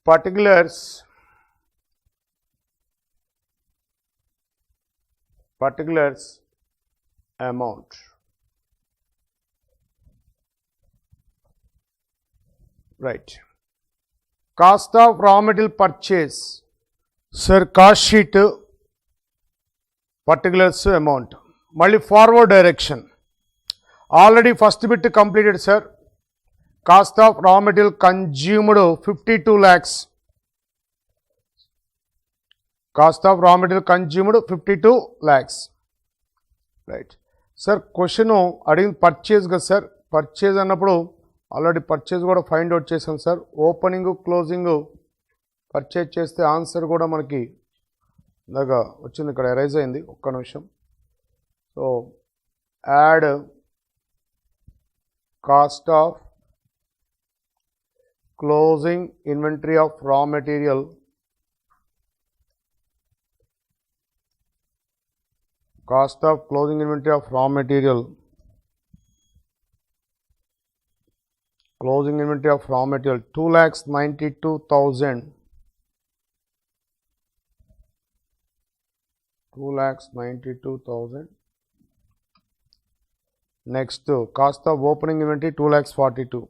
particulars amount. Right. Cost of raw material purchase. Sir, cost sheet particulars amount. Mali forward direction. Already first bit completed, sir. Cost of raw material consumed 52 lakhs. Cost of raw material consumed 52 lakhs. Right. Sir, question adin purchase ga sir. Purchase annappudu already purchase kuda find out chesam sir. Opening closing purchase chesthe answer kuda manaki daga vachindi ikkada erase ayindi okka nimisham. So add cost of closing inventory of raw material cost of closing inventory of raw material closing inventory of raw material 2,92,000 2,92,000. Next cost of opening inventory 2,42,000.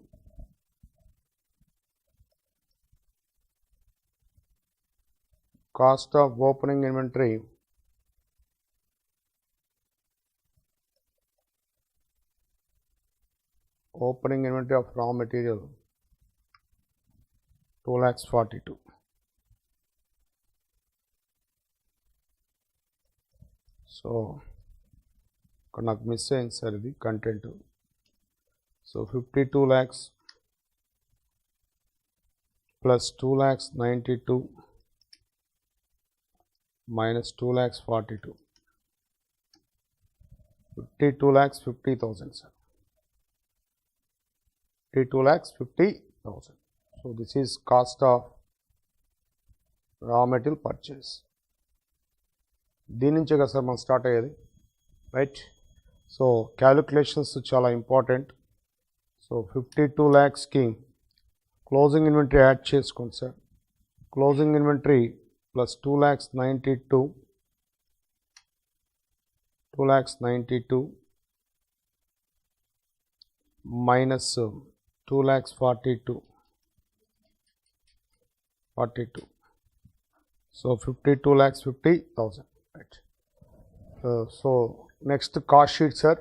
Cost of opening inventory of raw material 2,42,000. So నాకు miss అయింది sir ఇది content. So 52 lakhs plus 2,92,000 minus 2,42,000. 52,50,000 sir. 52,50,000. So this is cost of raw material purchase. దీని నుంచే కదా sir మనం start అయ్యేది, right? So calculations చాలా important. So 52 lakhsకి క్లోజింగ్ ఇన్వెంటరీ యాడ్ చేసుకోండి sir. Closing inventory plus 2,92,000 minus 2,42,000. So 52,50,000, right? So next cost sheet sir.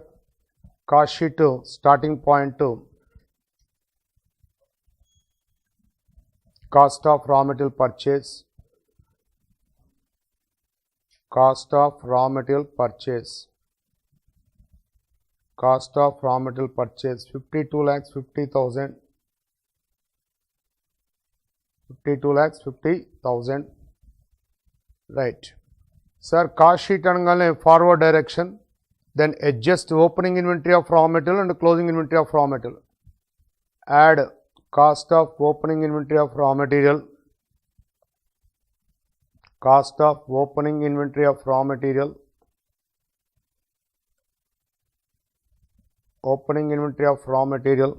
Cost sheet starting point cost of raw material purchase. Cost of raw material purchase. Cost of raw material purchase 52,50,000. 52,50,000. Right. Sir, cost sheet అనగానే forward direction, then adjust opening inventory of raw material and closing inventory of raw material. Add cost of opening inventory of raw material. Cost of opening inventory of raw material. Opening inventory of raw material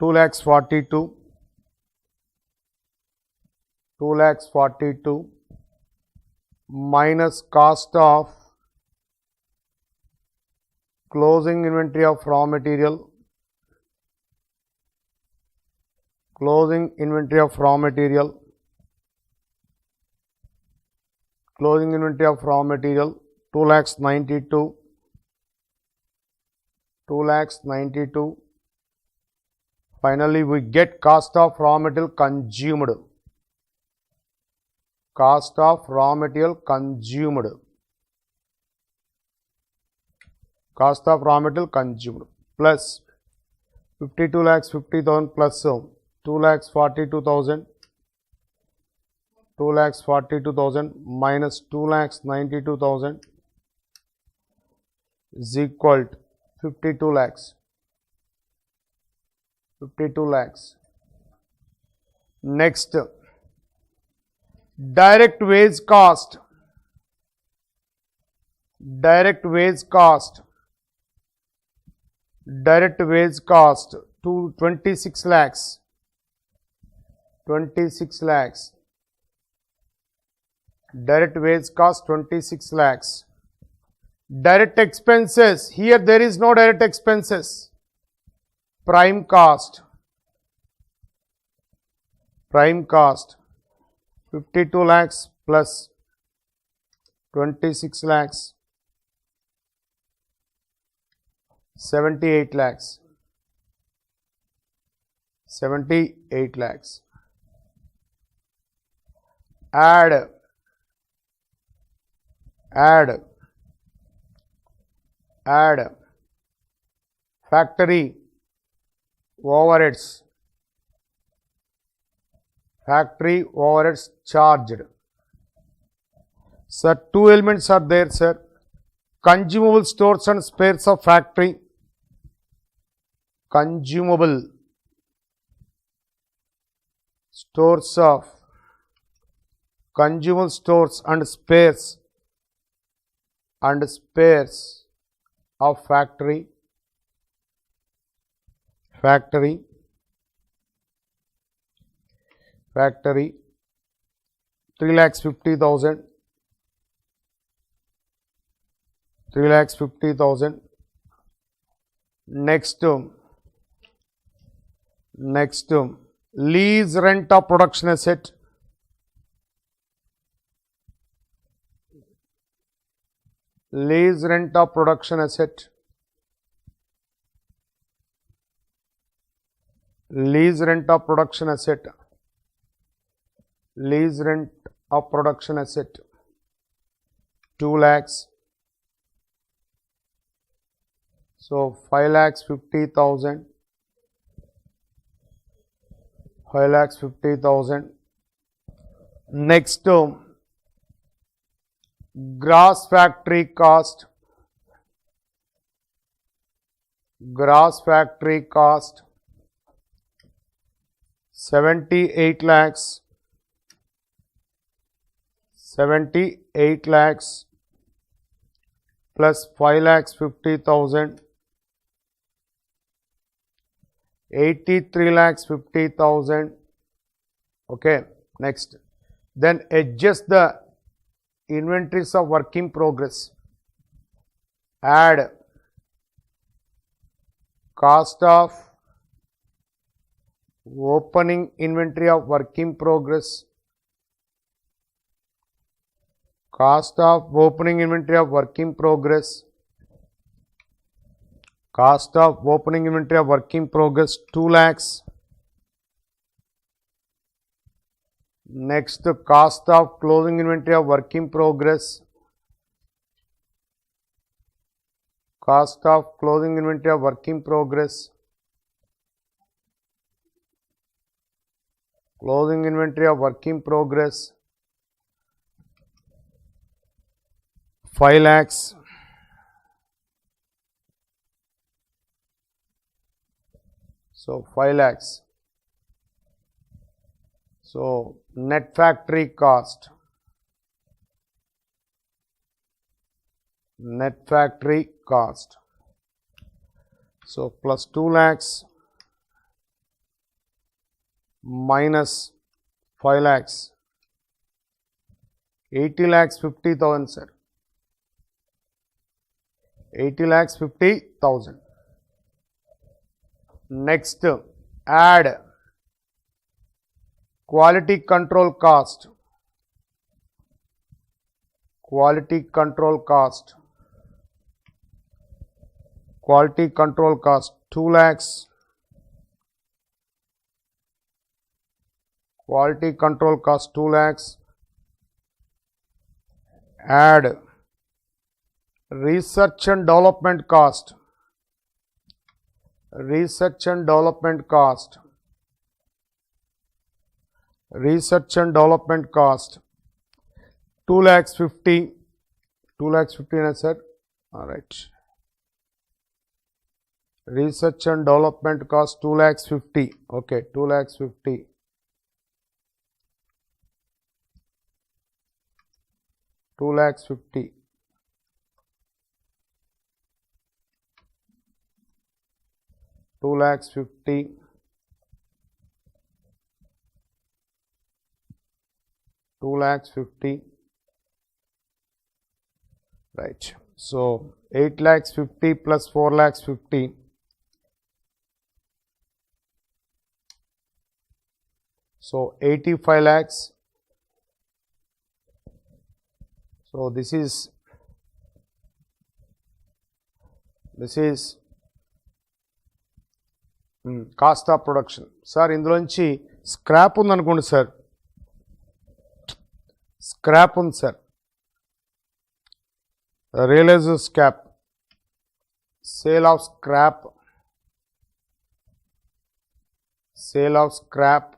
2,42,000 minus cost of closing inventory of raw material. Closing inventory of raw material. Closing inventory of raw material 2,92,000. Finally, we get cost of raw material consumed. Cost of raw material consumed. Cost of raw material consumed plus 52,50,000 plus 2,42,000. 2,42,000 minus 2,92,000 is equal to 52 lakhs. 52 lakhs. Next, direct wage cost. Direct wage cost. Direct wage cost 26 lakhs. 26 lakhs. Direct wage cost 26 lakhs. Direct expenses, here there is no direct expenses. Prime cost 52 lakhs plus 26 lakhs 78 lakhs. 78 lakhs. Add factory overheads. Factory overheads charged. Sir, two elements are there, sir. Consumable stores and spares of factory. Consumable stores of consumable stores and spares of factory 3,50,000. 3,50,000. Next, lease rent of production asset. Lease rent of production asset. Lease rent of production asset. Lease rent of production asset 2 lakhs. So 5,50,000. 5,50,000. Next, gross factory cost. Gross factory cost 78 lakhs. 78 lakhs plus 5,50,000. 83,50,000. Okay, next. Then adjust the inventories of work in progress. Add cost of opening inventory of work in progress. Cost of opening inventory of work in progress. Cost of opening inventory of work in progress 2 lakhs. Next, cost of closing inventory of work in progress. Cost of closing inventory of work in progress. Closing inventory of work in progress 5 lakhs. So 5 lakhs. So net factory cost. Net factory cost. So plus 2 lakhs minus 5 lakhs. 80 lakhs 50,000, sir. 80 lakhs 50,000. Next, add quality control cost. Quality control cost. Quality control cost 2 lakhs. Quality control cost 2 lakhs. Add research and development cost. Research and development cost. Research and development cost 2 lakhs 50. 2 lakhs 50, sir. All right. Research and development cost 2 lakhs 50. Okay, 2 lakhs 50. 2 lakhs 50. 2 lakhs 50, 2 lakhs 50, right. So 8 lakhs 50 plus 4 lakhs 50, so 85 lakhs. So this is cost of production. Sir ఇందులోంచి scrap ఉందనుకోండి sir, scrap ఉంది sir, realise scrap, sale of scrap, sale of scrap,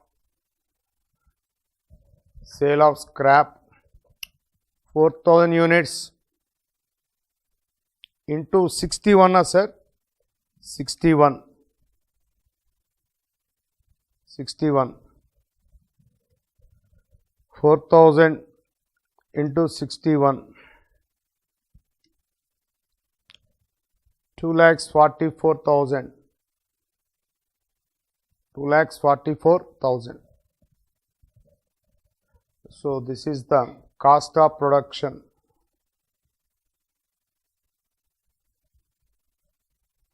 sale of scrap 4000 units into 61 sir, 61 4000 into 61, 2,44,000, 2,44,000. So this is the cost of production.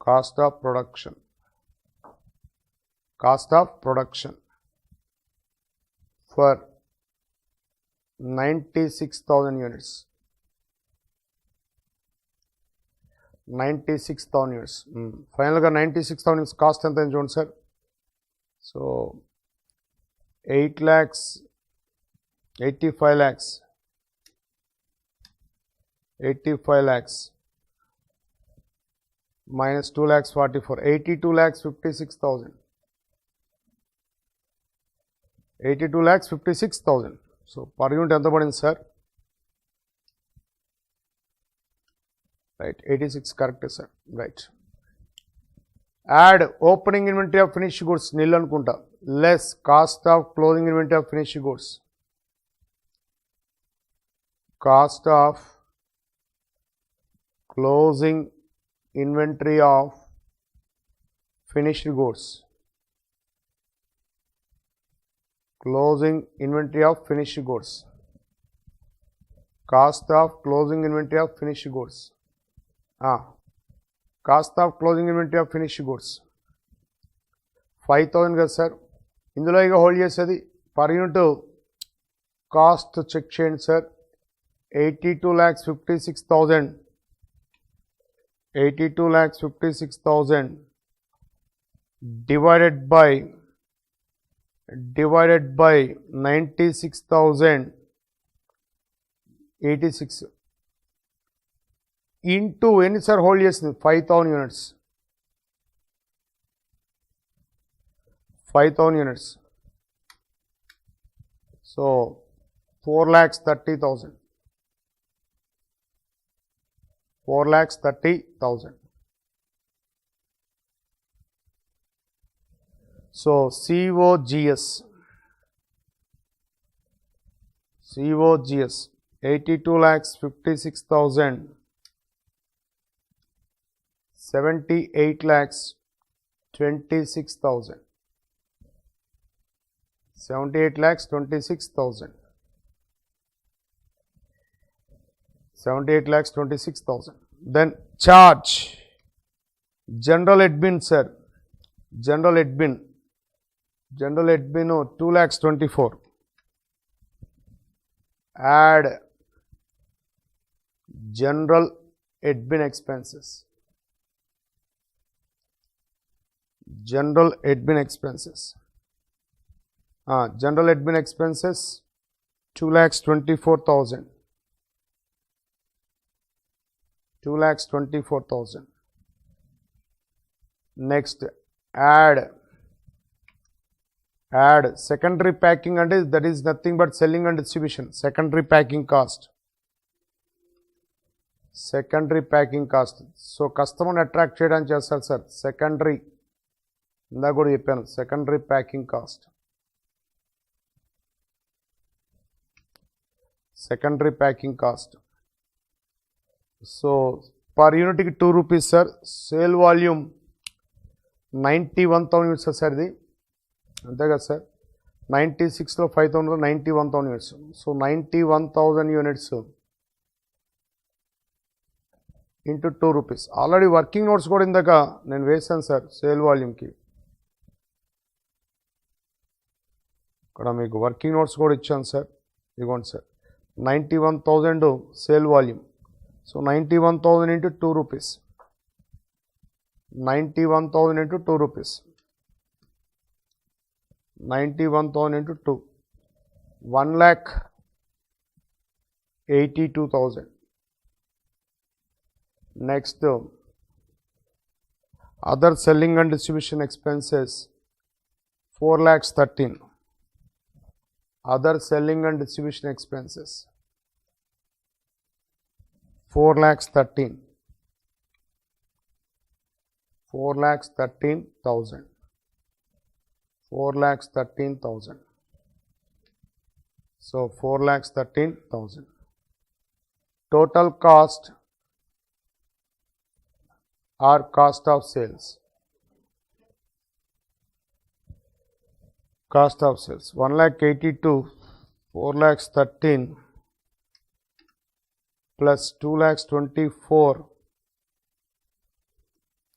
Cost of production. Cost of production for 96,000 units. 96,000 units. Final ga 96,000 units cost enta chudandi sir. So 8 lakhs 85 lakhs, 85 lakhs minus 2 lakhs 44, 82 lakhs 56,000, 82 lakhs 56,000. So per unit enta padindi sir, right, 86 correct sir, right. Add opening inventory of finished goods nil anukunta, less cost of closing inventory of finished goods, cost of closing inventory of finished goods, closing inventory of finished goods, cost of closing inventory of finished goods, cost of closing inventory of finished goods 5,000 కదా sir. ఇందులో ఇక hold చేసేది per unit cost check చేయండి sir. 82,56,000, 82,56,000 divided by 96,086 into ఎన్ని sir hold చేసింది 5,000 units, 5,000 units. So 4,30,000, 4,30,000. So COGS 82,56,000, 78,26,000, 78,26,000, 78,26,000. Then charge general admin sir, general admin 2,24,000. Add general admin expenses, general admin expenses, general admin expenses 2,24,000, 2,24,000. Next add secondary packing, and that is nothing but selling and distribution, secondary packing cost, secondary packing cost. So customer attract చేయడానికి చేస్తారు sir secondary, ఇందాక కూడా చెప్పాను secondary packing cost, secondary packing cost. So per unit ki 2 rupees sir. Sale volume 91,000 units sir ఇది, అంతే కదా sir. 96లో 5,000 91,000 units. So 91,000 units into 2 rupees. Already working notes కూడా ఇందాక నేను వేసాను సార్ సేల్ వాల్యూమ్కి. ఇక్కడ మీకు వర్కింగ్ నోట్స్ కూడా ఇచ్చాను సార్, ఇదిగోండి sir. 91,000 sale volume. So 91,000 into 2 rupees. 91,000 into 2 rupees. 91,000 into 2, 1,82,000. Next, other selling and distribution expenses, 4,13,000. Other selling and distribution expenses, 4,13,000. 4,13,000. 4,13,000. So 4,13,000. Total cost or cost of sales. Cost of sales 1,82,000, 4,13,000 plus 2,24,000,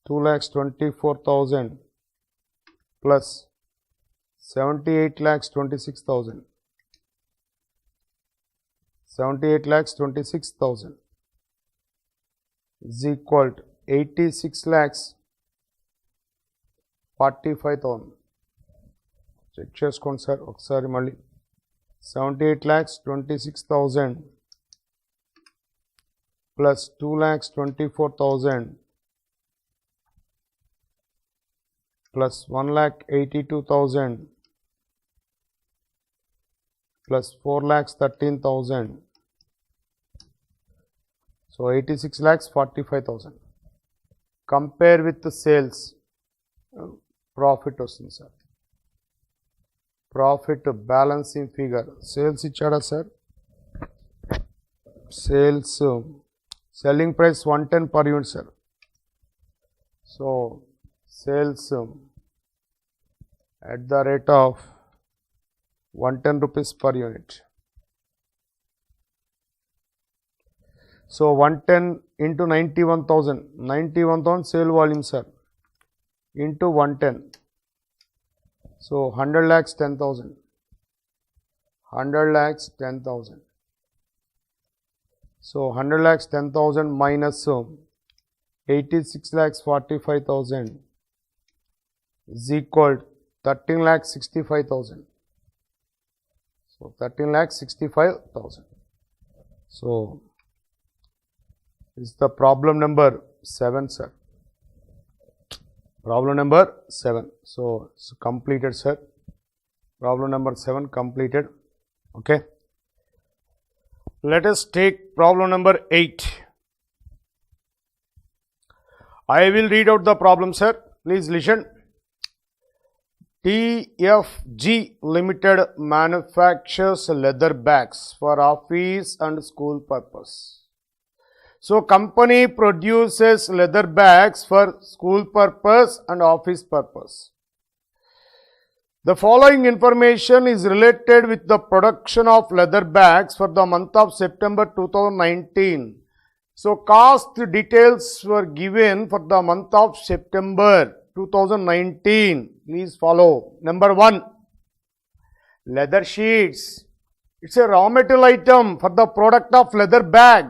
2,24,000 plus 78,26,000. 78,26,000 is equal to 86,45,000. Check చేసుకోండి sir ఒకసారి మళ్ళీ. 78,26,000 plus 2,24,000 plus 1,82,000 plus 4,13,000. So 86,45,000. Compare with the sales. Profit వస్తుంది sir. Profit balancing figure. Sales ఇచ్చాడా sir? Sales selling price 110 per unit sir. So sales at the rate of 110 rupees per unit. So 110 into 91,000. 91,000 sale volume sir into 110. So 100 lakhs 10,000. 100 lakhs 10,000. So 100 lakhs 10,000 minus 86,45,000 is equal to 13,65,000. So 13,65,000. So this is the problem number 7 sir. Problem number 7. So it's completed sir. Problem number 7 completed. Okay. Let us take problem number 8. I will read out the problem sir. Please listen. TFG Limited manufactures leather bags for office and school purpose. So company produces leather bags for school purpose and office purpose. The following information is related with the production of leather bags for the month of September 2019. So cost details were given for the month of September 2019. Please follow. Number 1, leather sheets. It's a raw material item for the product of leather bag.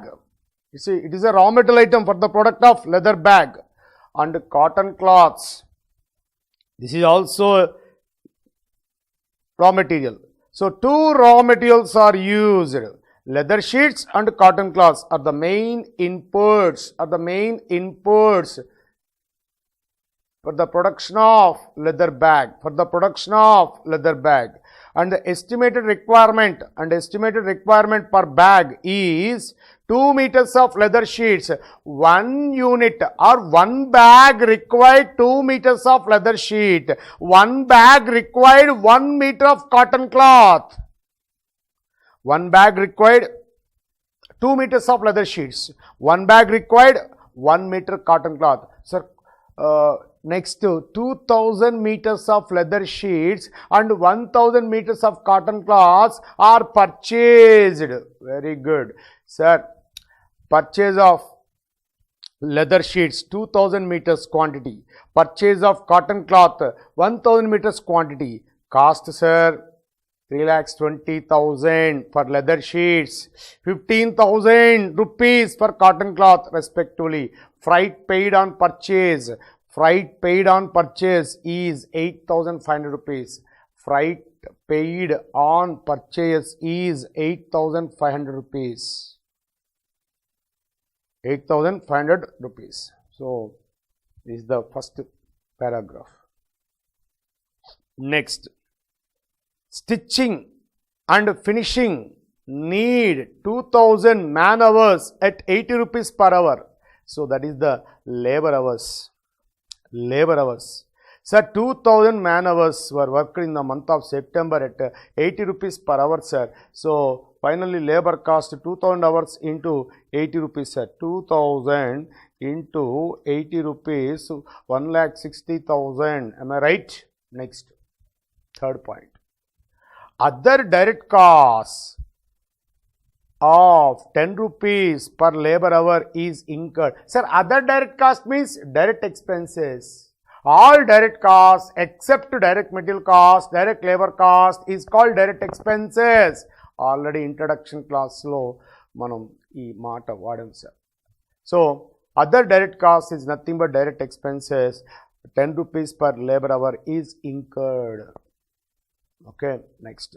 You see, it is a raw material item for the product of leather bag. And cotton cloths. This is also raw material. So two raw materials are used. Leather sheets and cotton cloths are the main inputs. For the production of leather bag. And the estimated requirement per bag is 2 meters of leather sheets. 1 unit or 1 bag required 2 meters of leather sheet. 1 bag required 1 meter of cotton cloth. 1 bag required 2 meters of leather sheets. 1 bag required 1 meter cotton cloth. Sir, next 2000 meters of leather sheets and 1000 meters of cotton cloths are purchased. Very good. Sir, purchase of leather sheets 2000 meters quantity, purchase of cotton cloth 1000 meters quantity, cost sir 3,20,000 for leather sheets, 15,000 rupees for cotton cloth respectively. Freight paid on purchase, freight paid on purchase is 8,500 rupees. Freight paid on purchase is 8,500 rupees. 8,500 rupees. So, this is the first paragraph. Next, stitching and finishing need 2,000 man hours at 80 rupees per hour. So, that is the labor hours. Labor hours. Sir, 2,000 man hours were worked in the month of September at 80 rupees per hour, sir. So, finally, labor cost 2,000 hours into 80 rupees, sir. 2,000 into 80 rupees, 1,60,000. Am I right? Next, third point. Other direct costs of 10 rupees per labor hour is incurred. Sir, other direct cost means direct expenses. All direct costs except direct material cost, direct labor cost is called direct expenses. Already introduction class lo manam ee maata vaadam sir. So, other direct cost is nothing but direct expenses. 10 rupees per labor hour is incurred. Okay, next.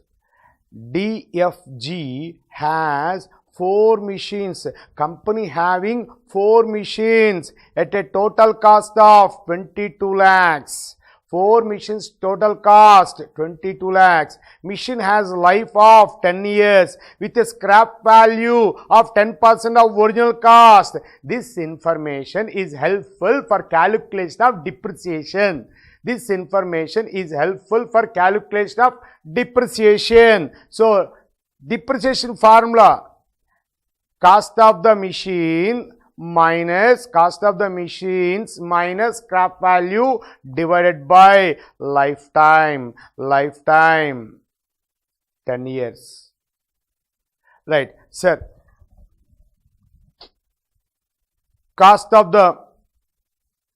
DFG has 4 machines, company having 4 machines at a total cost of 22 lakhs. 4 machines total cost 22 lakhs. Machine has life of 10 years with a scrap value of 10% of original cost. This information is helpful for calculation of depreciation. This information is helpful for calculation of depreciation. So, depreciation formula, cost of the machine minus cost of the machines minus scrap value divided by lifetime, 10 years. Right, sir. Cost of the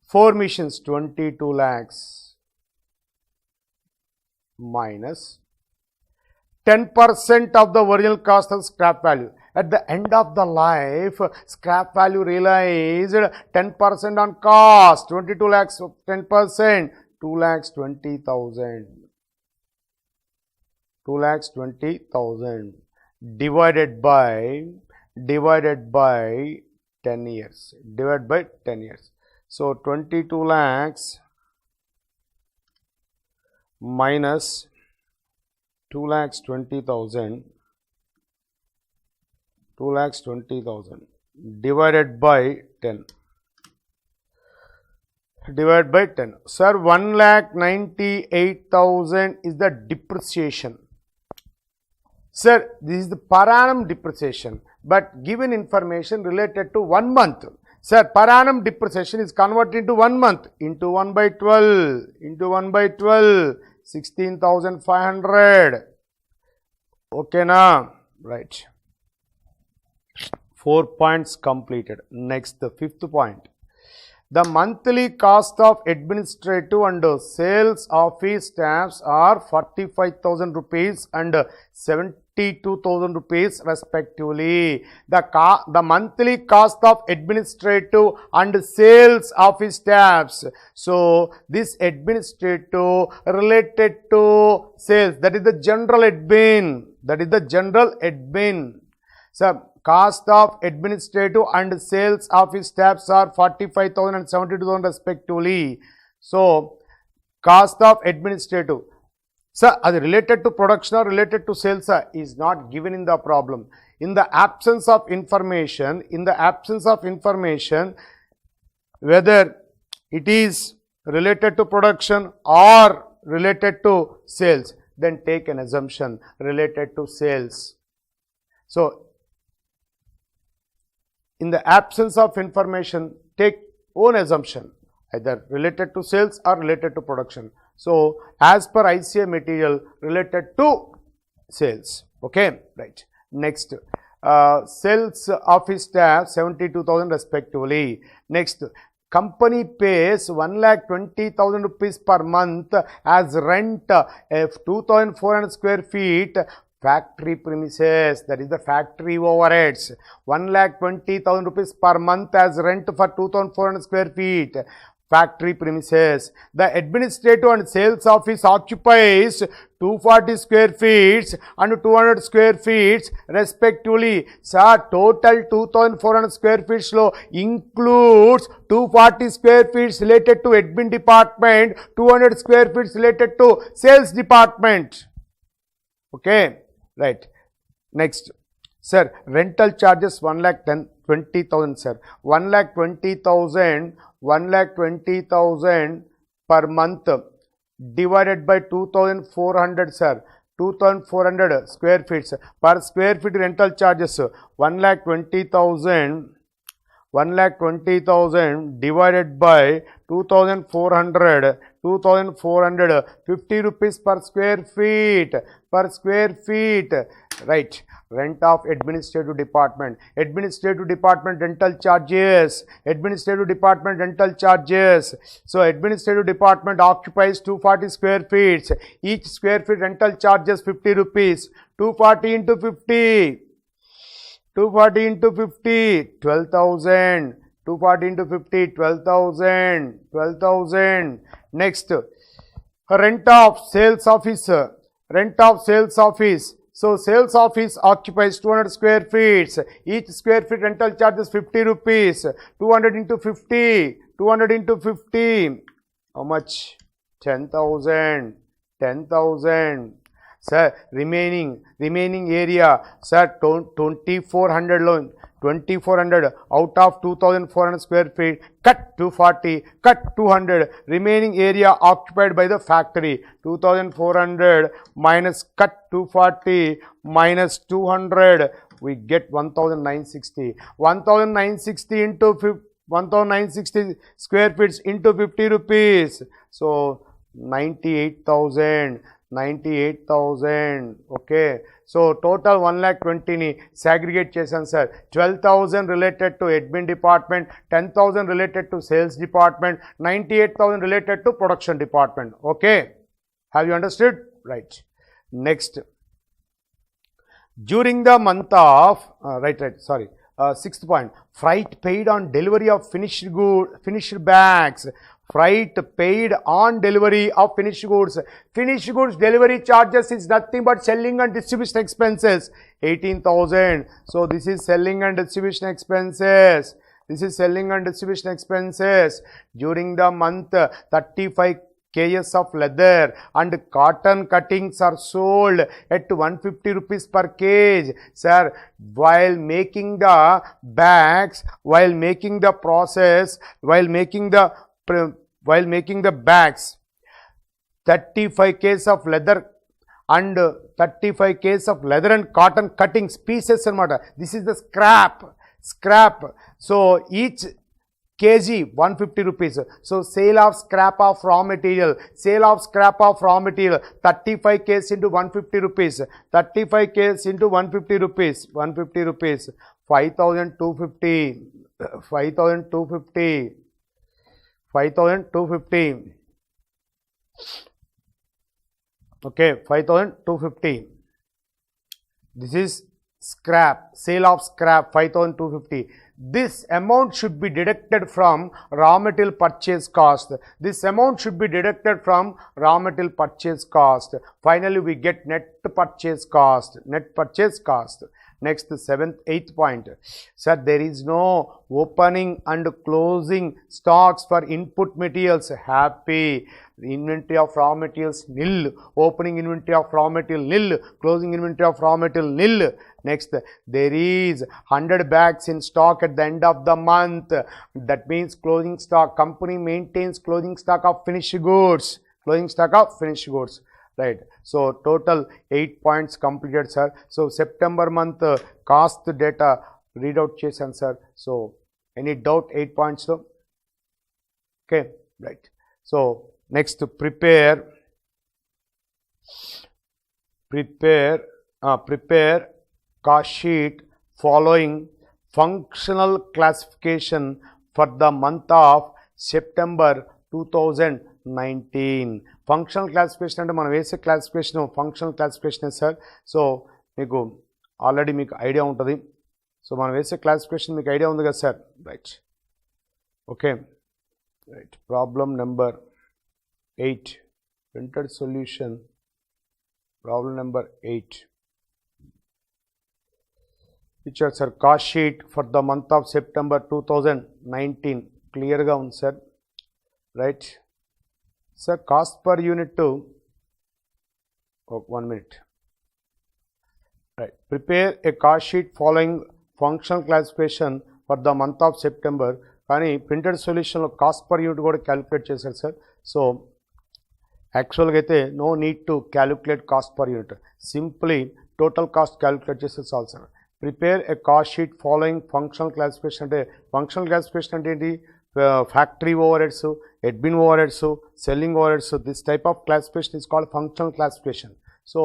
4 machines 22 lakhs minus 10% of the original cost of scrap value. At the end of the life, scrap value realized 10% on cost, 22 lakhs of 10%, 2,20,000. 2,20,000 divided by 10 years. Divided by 10 years. So, 22 lakhs minus 2,20,000. 2,20,000 divided by 10. Divided by 10. Sir, 1,98,000 is the depreciation. Sir, this is the per annum depreciation, but given information related to 1 month. Sir, per annum depreciation is converted into 1 month into 1 by 12 into 1 by 12, 16,500. Okay, now, right. 4 points completed. Next, the 5th point. The monthly cost of administrative and sales office staffs are 45,000 rupees and 72,000 rupees respectively. The monthly cost of administrative and sales office staffs. So, this administrative related to sales, that is the general admin. That is the general admin. So, cost of administrative and sales office staffs are 45,000 and 72,000 respectively. So, cost of administrative. So, are related to production or related to sales is not given in the problem. In the absence of information, whether it is related to production or related to sales, then take an assumption related to sales. So, in the absence of information, take own assumption. either related to sales or related to production. So as per ICA material, related to sales. Okay, right. Next, sales office staff 72,000 respectively. Next, company pays 1,20,000 rupees per month as rent of 2,400 square feet factory premises, that is the factory overheads. 1,20,000 rupees per month as rent for 2,400 square feet factory premises. The administrative and sales office occupies 240 square feet and 200 square feet respectively. Sir, total 2,400 square feet lo includes 240 square feet related to admin department, 200 square feet related to sales department. Okay, right. Next, sir, rental charges 1,20,000, sir. 1,20,000 per month divided by 2,400, sir. 2,400 square feet. Per square feet rental charges 1,20,000 divided by 2,400, 50 rupees per square feet, right. Rent of administrative department, rental charges, So administrative department occupies 240 square feet, each square feet rental charges 50 rupees, 240 into 50, 12,000, 240 into 50, 12,000. Next, rent of sales office, So sales office occupies 200 square feet, each square feet rental charges 50 rupees, 200 into 50, how much? 10,000. Sir, remaining area, sir, 2,400 loan. 2,400 out of 2,400 square feet, cut 240, cut 200, remaining area occupied by the factory, 2,400 minus cut 240 minus 200, we get 1,960. 1,960 into 1,960 square feet into 50 rupees. So 98,000. Okay, so total 1,20,000 ni segregate chesam, sir. 12,000 related to admin department, 10,000 related to sales department, 98,000 related to production department. Okay, have you understood? Right. Next, during the month of sixth point, freight paid on delivery of finished bags. Freight paid on delivery of finished goods. Finished goods delivery charges is nothing but selling and distribution expenses, 18,000. So this is selling and distribution expenses. During the month, 35 kgs of leather and cotton cuttings are sold at 150 rupees per kg. Sir, while making the bags, while making the bags, 35 kgs of leather and 35 kgs of leather and cotton cuttings pieces anamata. This is the scrap. So each kg 150 rupees. So sale of scrap of raw material, 35 kgs into 150 rupees, 35 kgs into 150 rupees, 5,250. Okay, 5,250. This is scrap, sale of scrap, 5,250. This amount should be deducted from raw material purchase cost. Finally, we get net purchase cost. Next, 8th point. Sir, there is no opening and closing stocks for input materials. Happy. Inventory of raw materials nil. Opening inventory of raw material nil. Closing inventory of raw material nil. Next, there is 100 bags in stock at the end of the month. That means closing stock. Company maintains closing stock of finished goods. Right. So total 8 points completed, sir. So September month cost data read out chesam, sir. So any doubt? 8 points though. Okay. right. So next, prepare cost sheet following functional classification for the month of September 2019. Functional classification అంటే మనం వేసే classification functional classification sir. So మీకు already మీకు idea ఉంటుంది. So మనం వేసే classification మీకు idea ఉంది కదా sir, right. Okay, right. Problem number 8, printed solution. Problem number 8. Teacher sir, cost sheet for the month of September 2019 clear ga undi sir, right. Sir, cost per unit to 1 minute, right. Prepare a cost sheet following functional classification for the month of September. కానీ printed సొల్యూషన్లో cost per unit కూడా calculate చేశారు sir. So యాక్చువల్గా అయితే no need to calculate cost per unit, simply total cost calculate చేస్తే చాలు sir. Prepare a cost sheet following functional classification. అంటే functional classification అంటే ఏంటి? Factory overheads, admin overheads, selling overheads, this type of classification is called functional classification. So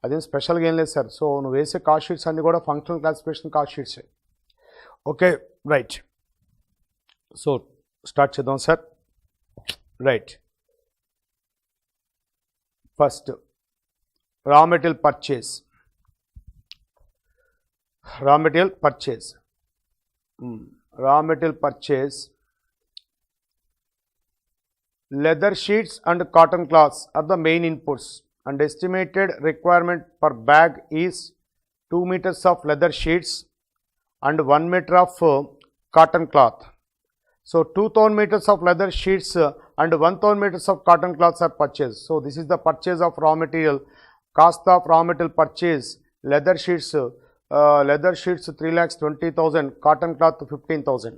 అదేం స్పెషల్గా ఏం లేదు sir. So నువ్వు వేసే కాస్ట్ షీట్స్ అన్నీ కూడా ఫంక్షనల్ క్లాసిఫికేషన్ కాస్ట్ షీట్సే. Okay, right. సో స్టార్ట్ చేద్దాం sir, right. First raw material purchase. Raw material purchase. Leather sheets and cotton cloths are the main inputs, and estimated requirement per bag is 2 meters of leather sheets and 1 meter of cotton cloth. So 2000 meters of leather sheets and 1000 meters of cotton cloths are purchased. So this is the purchase of raw material. Cost of raw material purchase: leather sheets 3,20,000, cotton cloth 15,000.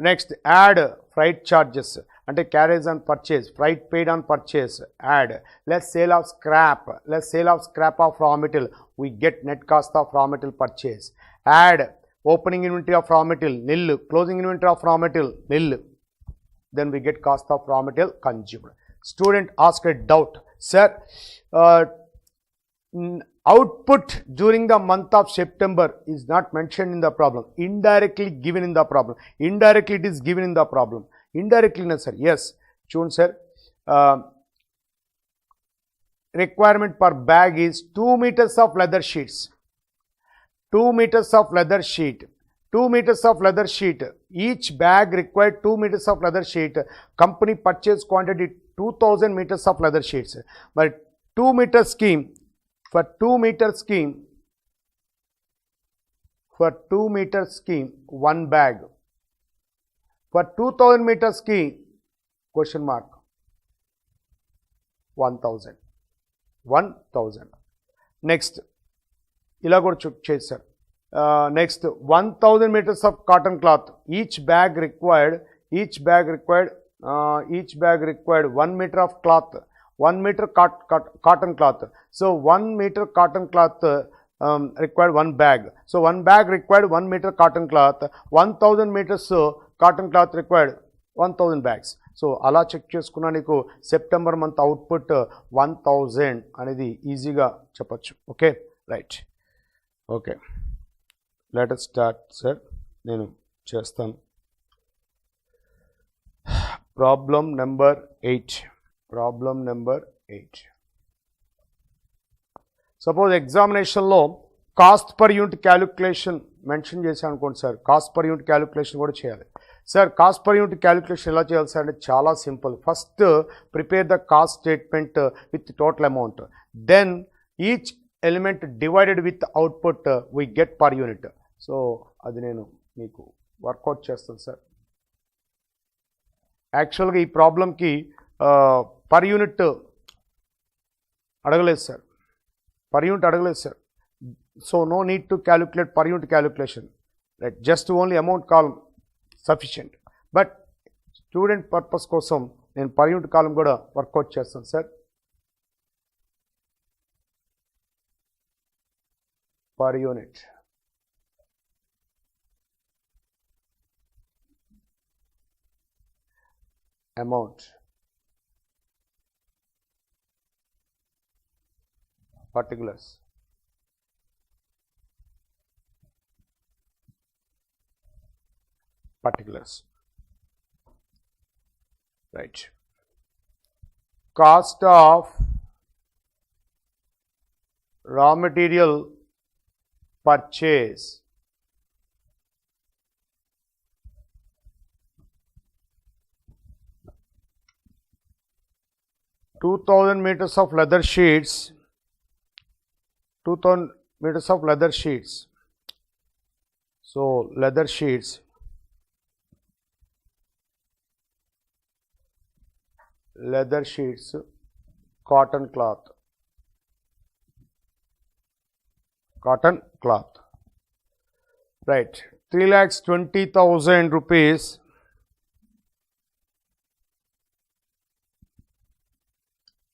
Next, add freight charges and carriage on purchase, freight paid on purchase, add less sale of scrap of raw material, we get net cost of raw material purchase. Add opening inventory of raw material, nil, closing inventory of raw material, nil, then we get cost of raw material consumed. Student asked a doubt, sir, output during the month of September is not mentioned in the problem, indirectly given in the problem. Indirectly it is given in the problem. Indirectly, no sir. Yes, Chun sir. Requirement per bag is 2 meters of leather sheets. 2 meters of leather sheet. 2 meters of leather sheet. Each bag required 2 meters of leather sheet. Company purchase quantity 2000 meters of leather sheets. But 2 meter scheme. For 2 meter scheme, 1 bag. For 2000 meter scheme, question mark, 1000. Next, ఇలా కూడా check చేశారు. Next, 1000 meters of cotton cloth. Each bag required 1 meter of cloth. 1 meter cotton cloth. So 1 meter cotton cloth required 1 bag. So 1 bag required 1 meter cotton cloth. 1000 meters cotton cloth required 1000 bags. So అలా check చేసుకున్నా నీకు September month output 1000 అనేది ఈజీగా చెప్పచ్చు. Okay, right. Okay, let us start sir. నేను చేస్తాను. Problem number 8. Suppose ఎగ్జామినేషన్లో cost per unit calculation mention చేశాను అనుకోండి sir. Cost per unit calculation కూడా చేయాలి sir. Cost per unit calculation ఎలా చేయాలి సార్ అంటే చాలా simple. First prepare the cost statement with total amount, then each element divided with output we get per unit. So అది నేను మీకు work out చేస్తాను సార్. యాక్చువల్గా ఈ ప్రాబ్లంకి పర్ యూనిట్ అడగలేదు sir. So no need to calculate per unit calculation, right. Just only amount column sufficient. But student purpose కోసం నేను పర్ యూనిట్ కాలం కూడా వర్కౌట్ చేస్తాను sir. Per unit amount, particulars. Right. Cost of raw material purchase. $2,000 meters of leather sheets. 2,000 meters of leather sheets. So leather sheets. Leather sheets, cotton cloth. Cotton cloth. Right. 3,20,000 rupees.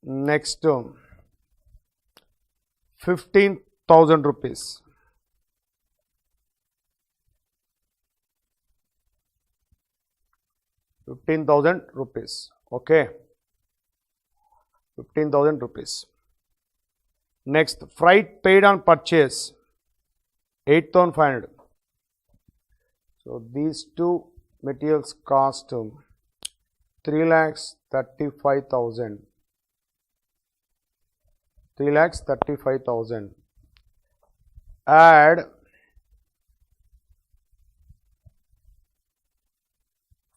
Next, 15,000 rupees. 15,000 rupees. Okay. 15,000 rupees. Next, freight paid on purchase, 8,500. So these two materials cost 3,35,000. 3,35,000. Add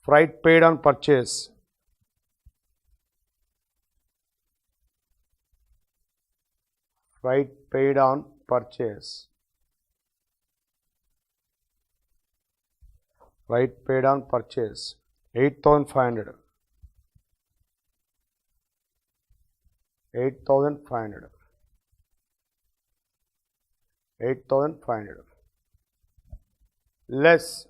freight paid on purchase. Freight paid on purchase. Freight paid on purchase, 8,500. 8,500. 8,500. Less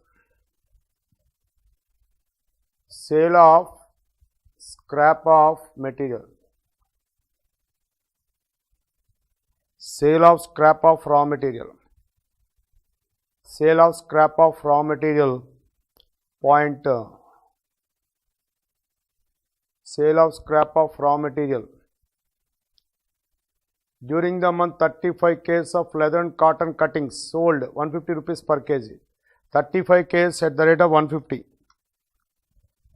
sale of scrap of material. Sale of scrap of raw material. Sale of scrap of raw material, point. Sale of scrap of raw material. During the month, 35 kgs of leather and cotton cuttings sold 150 rupees per kg. 35 kgs at the rate of 150.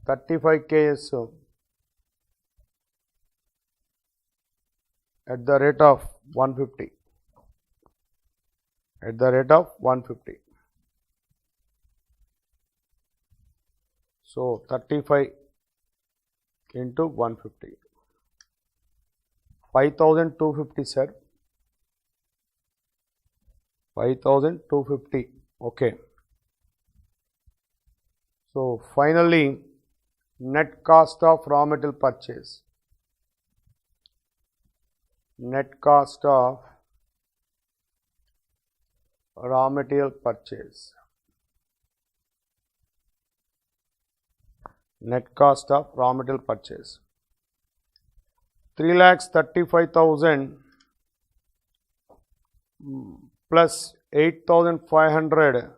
35 kgs at the rate of 150. At the rate of 150. So 35 into 150. 5,250, sir. 5,250. Okay. So finally, net cost of raw material purchase. Net cost of raw material purchase. Net cost of raw material purchase. 3,35,000 plus 8,500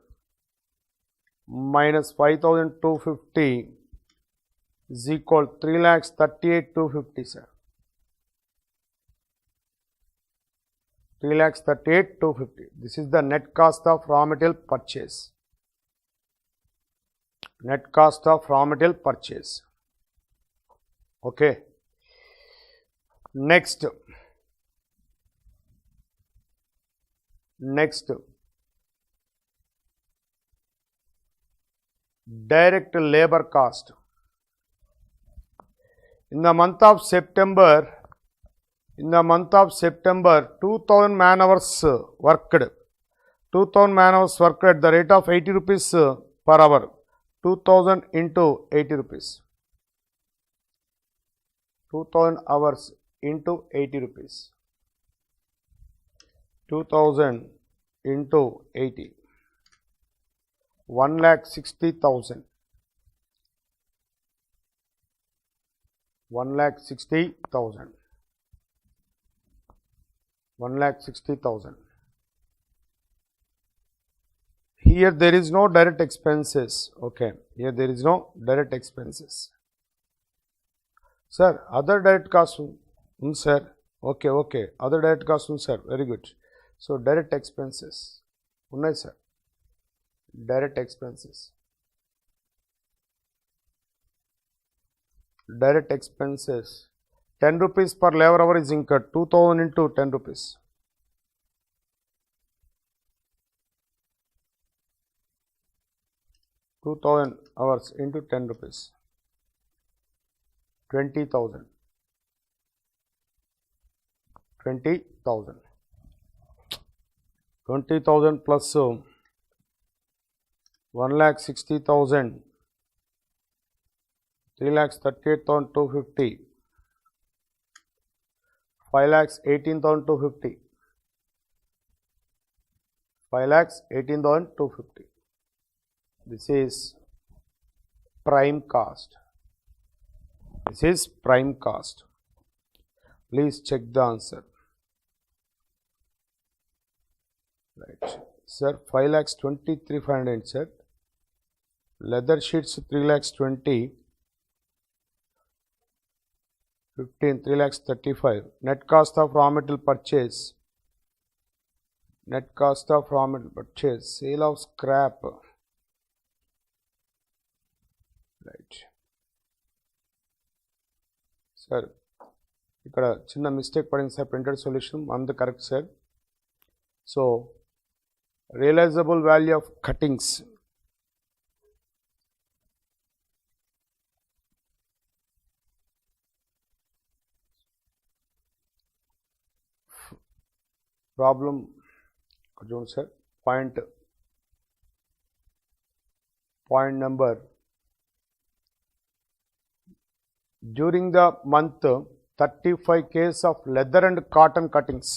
minus 5,250 is equal 3,38,250, sir. 3,38,250. This is the net cost of raw material purchase. Net cost of raw material purchase. Okay. Next, direct labor cost. In the month of September, 2,000 man hours worked. 2,000 man hours worked at the rate of 80 rupees per hour. 2,000 into 80 rupees. 2,000 hours into 80 rupees. 2,000 into 80. 1,60,000. 1,60,000. 1,60,000. Here there is no direct expenses. Okay. Here there is no direct expenses. Sir other direct cost ఉంది sir. Okay other direct cost ఉంది sir, very good. So direct expenses ఉన్నాయి sir. Direct expenses ₹10 per labor hour is incurred. 2000 into ₹10. 2000 hours into ₹10. 20,000. 20,000 plus 1,60,000, 3,38,250, 5,18,250, 5,18,250. This is prime cost. This is prime cost. Please check the answer. Right, sir. 5,23,500, sir. Leather sheets 3,20,000, 15, 3,35,000. Net cost of raw material purchase. Net cost of raw material purchase. Sale of scrap. Right. Sir, ఇక్కడ చిన్న mistake పడింది sir. Printed solution అంత correct sir. So realizable value of cuttings. Problem sir, point number. During the month 35 kgs of leather and cotton cuttings.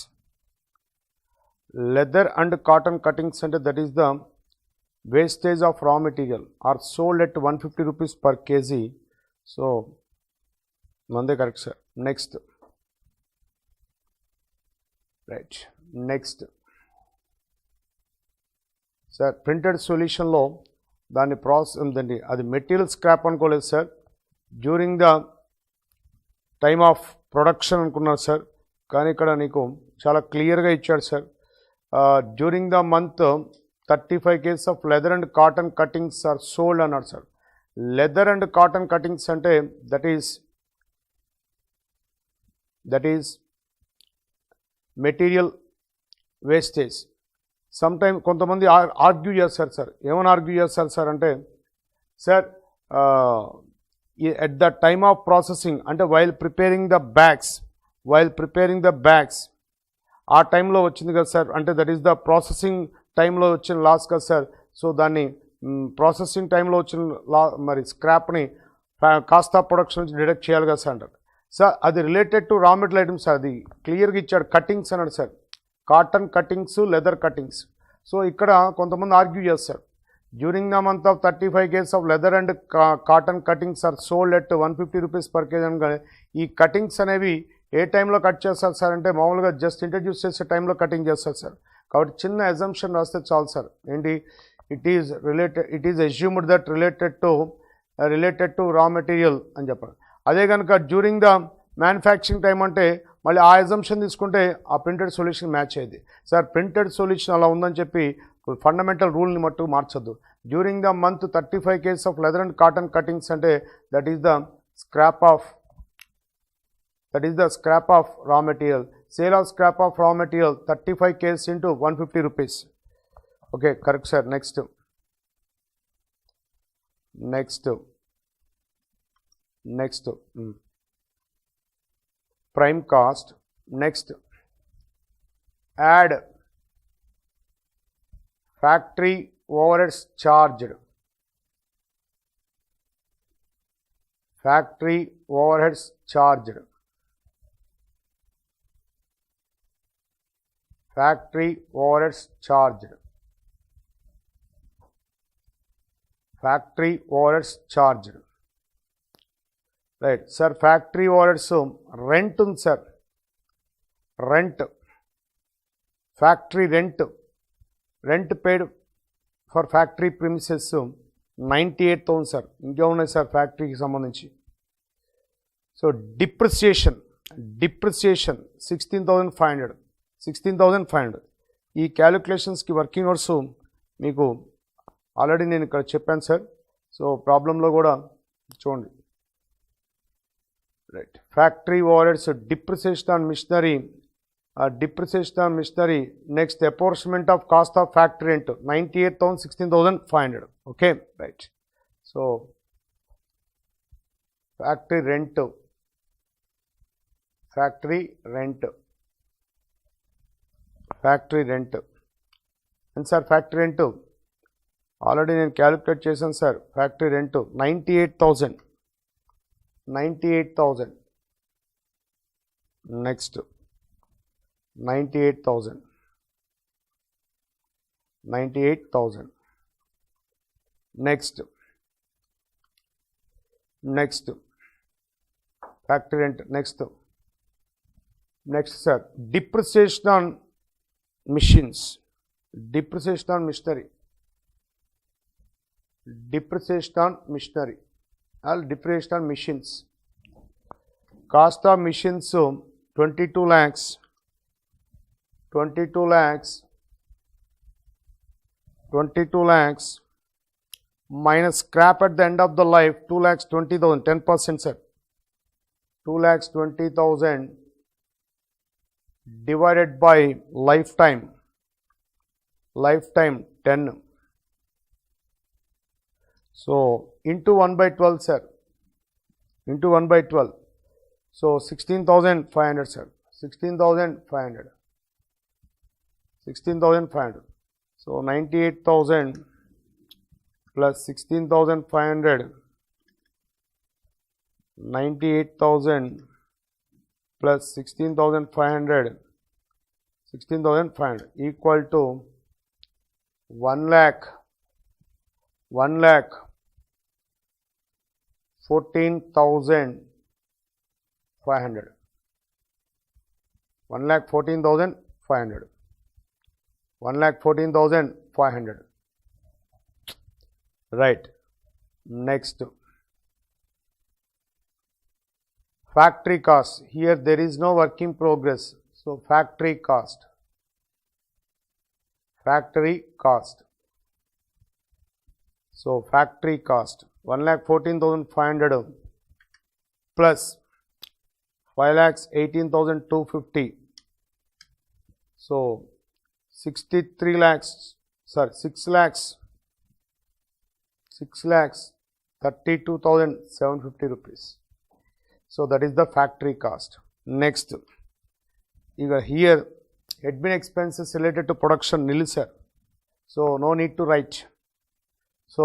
Leather and cotton cuttings and that is the wastage of raw material are sold at 150 rupees per kg. So mande correct sir. Next, right, next sir, printed solution lo dani process undandi adi material scrap anukoledu sir. During the time of production anukunnaru sir, కానీ ఇక్కడ నీకు చాలా క్లియర్గా ఇచ్చాడు sir. During the month 35 kgs of leather and cotton cuttings are sold అన్నాడు sir. Leather and cotton cuttings అంటే that is material wastage. Sometime కొంతమంది argue చేస్తారు సార్. ఏమని ఆర్గ్యూ చేస్తారు సార్ అంటే, sir at the time of processing అంటే while preparing the bags ఆ టైంలో వచ్చింది కదా సార్. అంటే దట్ ఈస్ ద ప్రాసెసింగ్ టైంలో వచ్చిన లాస్ కదా సార్. సో దాన్ని ప్రాసెసింగ్ టైంలో వచ్చిన మరి స్క్రాప్ని కాస్ట్ ఆఫ్ ప్రొడక్షన్ నుంచి డిడక్ట్ చేయాలి కదా సార్ అంటారు సార్. అది related to raw material items sir. అది క్లియర్గా ఇచ్చాడు. కటింగ్స్ అన్నాడు sir. Cotton cuttings, leather cuttings. So ఇక్కడ కొంతమంది ఆర్గ్యూ చేస్తారు. During the month of 35 kgs of leather and cotton cuttings are sold at 150 rupees per kg అనగానే ఈ కటింగ్స్ అనేవి ఏ టైంలో కట్ చేస్తారు సార్ అంటే మామూలుగా జస్ట్ ఇంట్రడ్యూస్ చేసే టైంలో కటింగ్ చేస్తారు సార్. కాబట్టి చిన్న అజంప్షన్ రాస్తే చాలు సార్. ఏంటి, it is assumed that related to raw material అని చెప్పాలి. అదే కనుక డ్యూరింగ్ ద మ్యానుఫ్యాక్చరింగ్ టైం అంటే మళ్ళీ ఆ అజంప్షన్ తీసుకుంటే ఆ ప్రింటెడ్ సొల్యూషన్ మ్యాచ్ అయ్యేది సార్. ప్రింటెడ్ సొల్యూషన్ అలా ఉందని చెప్పి ఫండమెంటల్ రూల్ని మట్టు మార్చొద్దు. During the month 35 kgs of leather and cotton cuttings అంటే that is the scrap of raw material. Sale of scrap of raw material 35 kgs into 150 rupees. Okay, correct sir. Next, prime cost. Next, add factory overheads charged. Factory overheads charged. Factory overheads charged. Factory overheads charged. Right, sir. Factory overheads rent ఉంది sir. Rent, factory rent paid for factory premises 98,000 sir. ఇంకేమున్నాయి sir ఫ్యాక్టరీకి సంబంధించి? So depreciation 16,500 ఈ క్యాలిక్యులేషన్స్కి working hours మీకు already నేను ఇక్కడ చెప్పాను సార్. సో ప్రాబ్లంలో కూడా చూడండి. Right, factory overheads, depreciation on machinery, next apportionment of cost of factory rent 98,000 16,500. Okay right. So factory rent and sir factory rent already నేను క్యాలిక్యులేట్ చేశాను sir. Factory rent 98,000. Next 98,000. Next factory rent. Next sir depreciation on machines, depreciation on machinery all depreciation on machines. Cost of machines 22 lakhs minus scrap at the end of the life 2,20,000, 10% sir. 2,20,000 divided by lifetime 10. So into 1/12 sir, into 1/12. So 16,500 sir, 16,500. So 98,000 plus 16,500, 98,000 plus 16,500 equal to 1,14,500. 1,14,500. Right. Next, factory cost. Here there is no work in progress. So factory cost. So factory cost 1,14,500 plus 5,18,250. So 63 lakhs, sir, 6,32,750 rupees. So that is the factory cost. Next, here admin expenses related to production nil sir. So no need to write. So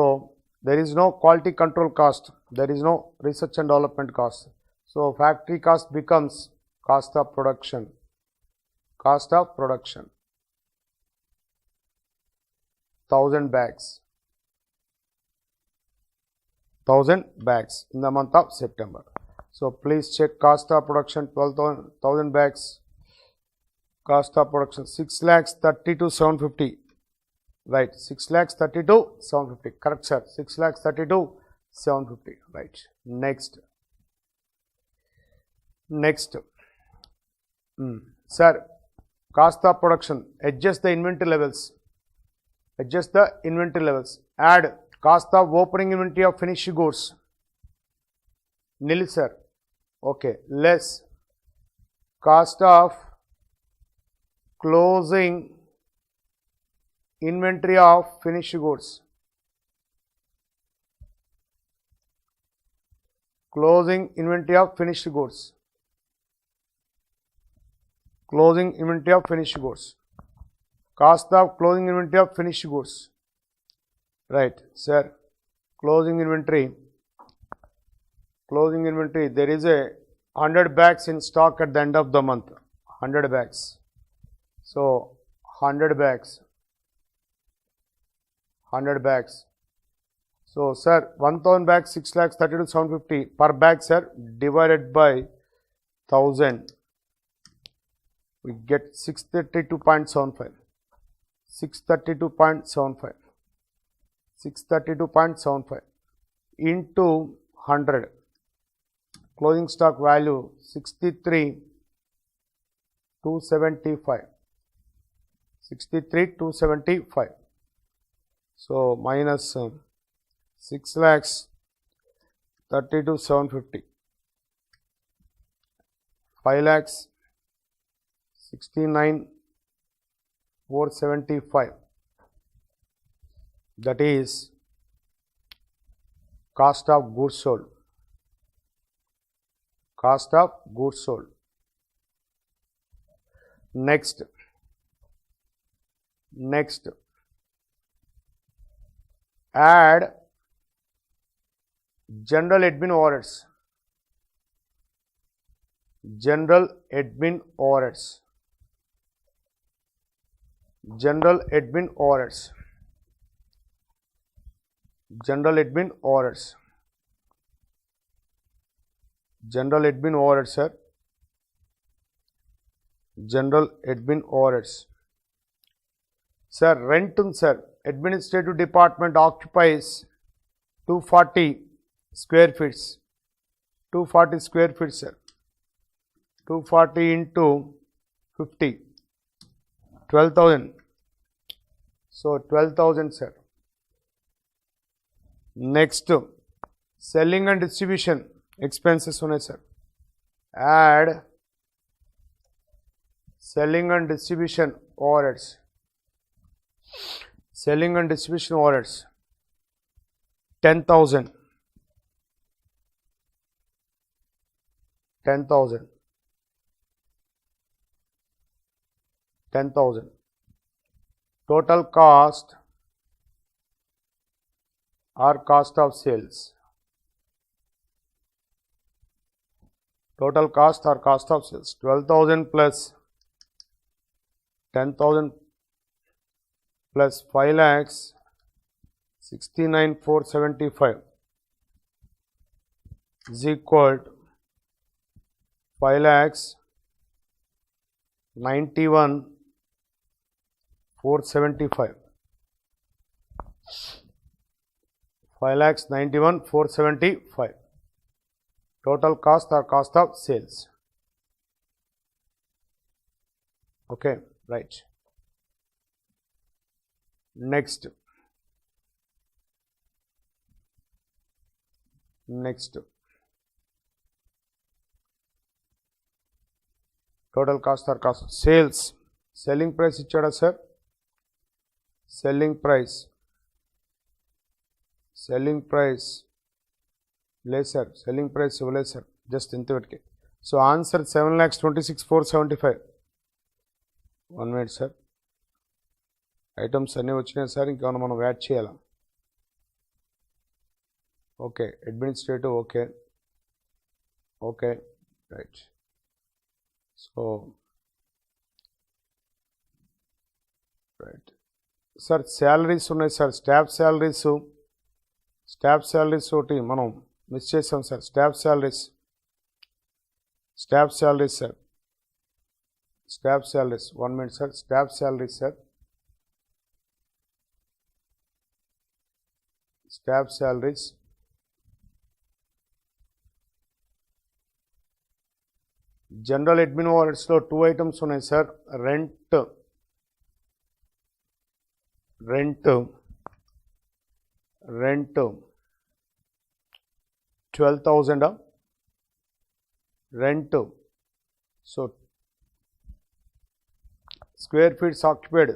there is no quality control cost, there is no research and development cost. So factory cost becomes cost of production. 1,000 bags. 1,000 bags in the month of September. So please check cost of production 12,000 bags. Cost of production 6,32,750. Right, 6,32,750. Correct sir, 6,32,750. Right. Next. Sir, cost of production, adjust the inventory levels. Add cost of opening inventory of finished goods nil sir. Okay, less cost of closing inventory of finished goods. Closing inventory of finished goods. Cost of closing inventory of finished goods. Right, sir. Closing inventory. There is a 100 bags in stock at the end of the month. 100 bags. So 100 bags. So sir, 1,000 bags 6,32,750 per bag sir, divided by 1,000. We get 632.75. 632.75 into 100. closing stock value 63,275. 63,275. So minus 6 lakhs 32,750. 5 lakhs 69,475. That is cost of goods sold. Cost of goods sold. Next, add general admin overheads. General admin overheads. General admin overheads. General admin overheads. General admin overheads, sir. General admin overheads. Sir, rent, sir. Administrative department occupies 240 square feet. 240 square feet, sir. 240 into 50. 12,000. So 12,000, sir. Next, selling and distribution expenses, sir. Add selling and distribution overheads. Selling and distribution overheads 10,000. 10,000. 10,000. Total cost or cost of sales. Total cost or cost of sales 12,000 plus 10,000 plus 5 lakhs 69,475 is equal to 5 lakhs 91,475. 5 lakhs 91,475. Total cost or cost of sales. Okay, right. Next. Total cost or cost of sales. Selling price ichada, sir. Selling price. Lesser. Selling price lesser. Just into it. So answer 7,26,475. 1 minute, sir. Items అన్నీ వచ్చినాయి sir, ఇంకేమైనా మనం add చేయాలా? Okay, administrative okay right. So right sir, salaries ఉన్నాయి sir. Staff salaries ఒకటి మనం miss చేసాం sir. Staff salaries sir. Staff salaries 1 minute sir. Staff salaries sir. Staff salaries general admin ఓవర్హెడ్స్లో 2 items ఉన్నాయి sir. Rent 12,000 rent. So square feet occupied.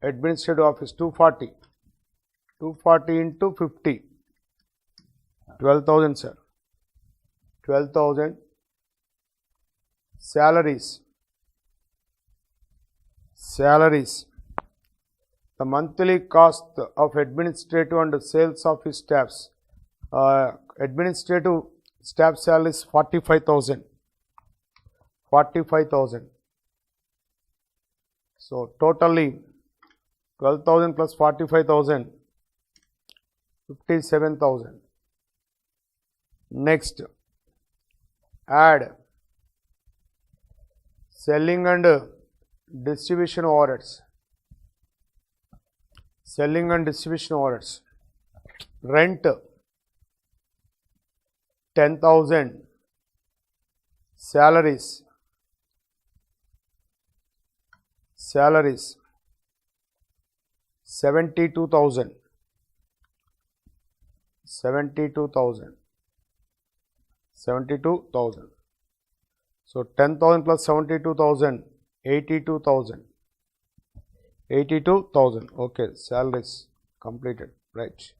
Administrative office 240 into 50. 12,000, sir. 12,000. Salaries. The monthly cost of administrative and sales office staffs. Administrative staff salaries 45,000. 45,000. So totally 12,000 plus 45,000, 57,000. Next, add selling and distribution overheads. Rent 10,000 salaries 72,000 so 10,000 plus 72,000 82,000 okay, salaries completed, right.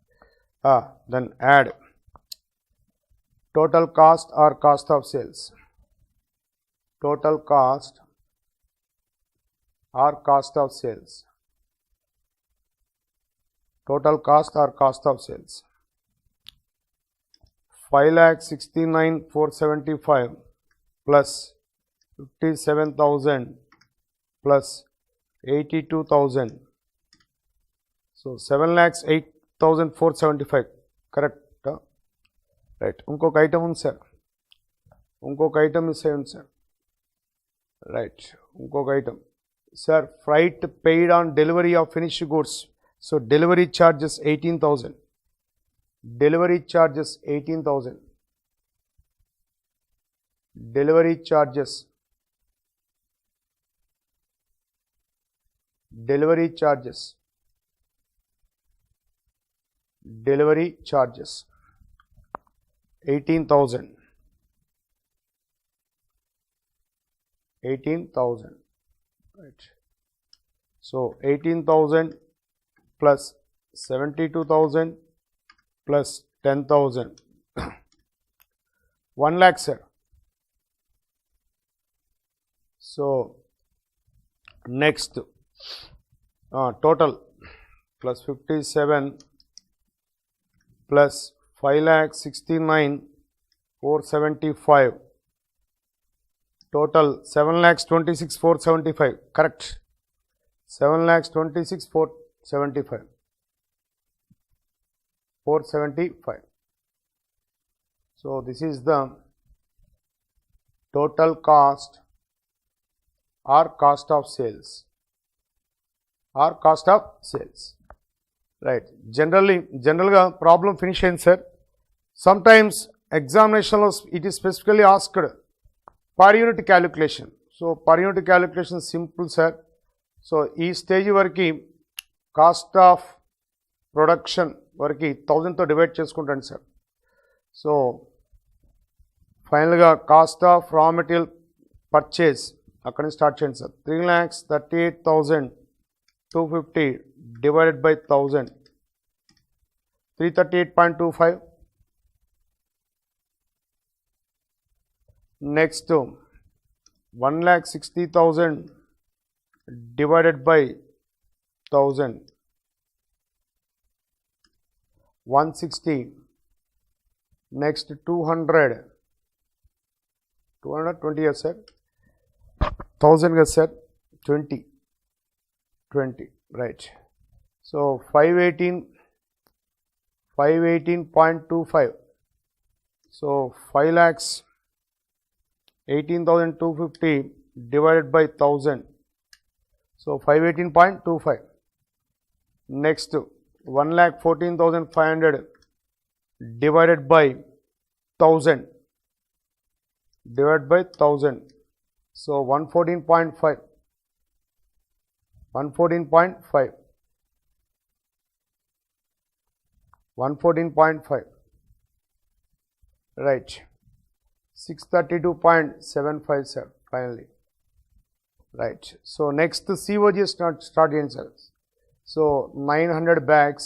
Then add total cost or cost of sales, total cost or cost of sales, total cost or cost of sales 5,69,475 plus 57,000 plus 82,000, so 7,08,475 correct, right. ఇంకొక item ఉంది sir, ఇంకొక item miss అయ్యింది sir, right. ఇంకొక item sir, freight paid on delivery of finished goods, so delivery charges 18,000, delivery charges 18,000, delivery charges 18,000, right. So 18,000 plus 72,000 plus 10,000 1 lakh sir. So next total plus 57 plus 5,69,475 total 7,26,475 correct, 7,26,475 475. So this is the total cost or cost of sales right. General ga problem finish అయింది sir. Sometimes examination లో it is specifically asked per unit calculation, so per unit calculation simple sir. So ఈ stage వరకు cost of production వరకు 1000తో divide చేసుకుంటాను sir. So ఫైనల్గా cost of రా material purchase అక్కడి నుంచి స్టార్ట్ చేయండి sir. 3,38,250 divided by 1000 338.25. Next 1,60,000 divided by 1000 160. Next 220 yes sir, 1000 yes sir, 20 right. So 518.25. so 5,18,250 divided by 1000, so 518.25. next 1,14,500 divided by 1000 so 114.5 right. 632.75 sir finally, right. So next COGS start in sir. So 900 bags,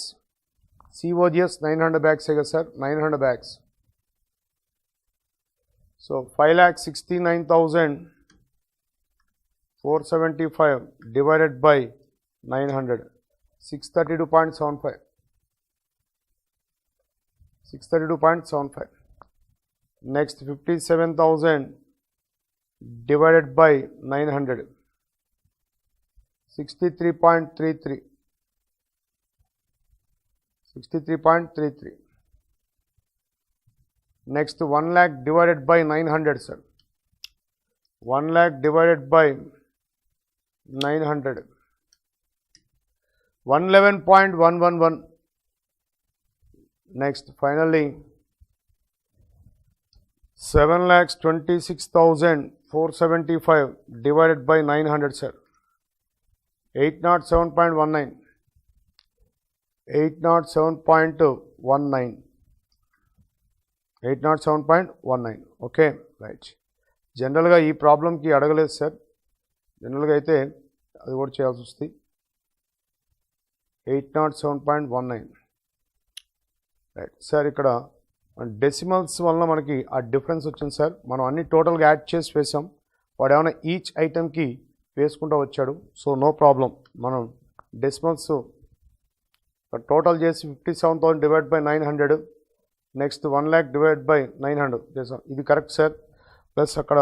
COGS 900 bags है sir, 900 bags. So 5,69,475 divided by 900, 632.75. 632.75. Next 57,000 divided by 900, 63.33. 63.33. Next 1 lakh divided by 900 sir, 1 lakh divided by 900, 111.111. Next finally 7,26,475 divided by 900, sir. 807.19. 807.19. 807.19. Okay right. జనరల్గా ఈ ప్రాబ్లంకి అడగలేదు sir. జనరల్గా అయితే అది కూడా చేయాల్సి వస్తుంది. 807.19 రైట్ సార్. ఇక్కడ డెసిమల్స్ వల్ల మనకి ఆ డిఫరెన్స్ వచ్చింది సార్. మనం అన్ని టోటల్గా యాడ్ చేసి వేసాం. వాడు ఏమైనా ఈచ్ ఐటెంకి వేసుకుంటూ వచ్చాడు. So no problem. మనం డెసిమల్స్ టోటల్ చేసి 57,000 divide by 900, next 1 lakh divide by 900 చేసాం. ఇది కరెక్ట్ సార్. ప్లస్ అక్కడ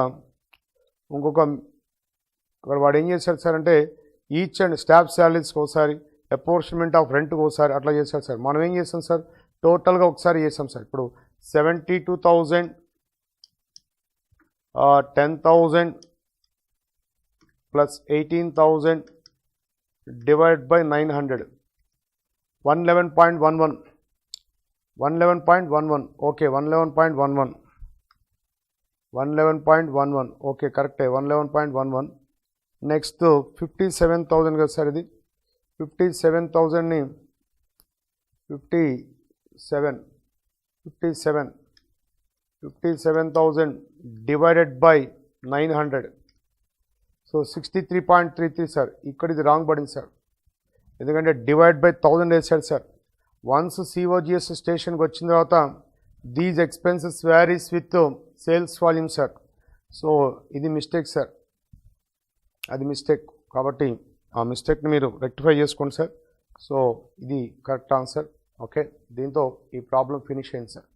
అక్కడ వాడు ఏం చేశాడు సార్ అంటే ఈచ్ అండ్ స్టాఫ్ శాలరీస్కి ఒకసారి, అపోర్షన్మెంట్ ఆఫ్ రెంట్కి ఒకసారి అట్లా చేశాడు సార్. మనం ఏం చేస్తాం సార్, టోటల్గా ఒకసారి చేసాం సార్. ఇప్పుడు 72,000, 10,000 plus 18,000 divide by 900, 111.11. 111.11 okay. 111.11 111.11 okay కరెక్టే. 111.11. నెక్స్ట్ 57,000 కదా సార్. ఇది 57,000ని 57,000 డివైడెడ్ బై 900. So 63.33 sir. ఇక్కడ ఇది రాంగ్ పడింది సార్, ఎందుకంటే డివైడ్ బై 1000 వేసాడు సార్. వన్స్ సిఓజిఎస్ స్టేషన్కి వచ్చిన తర్వాత these expenses varies with sales volume sir. So ఇది మిస్టేక్ సార్, అది మిస్టేక్. కాబట్టి ఆ మిస్టేక్ని మీరు రెక్టిఫై చేసుకోండి సార్. సో ఇది కరెక్ట్ ఆన్సర్. ఓకే, దీంతో ఈ ప్రాబ్లం ఫినిష్ అయింది సార్.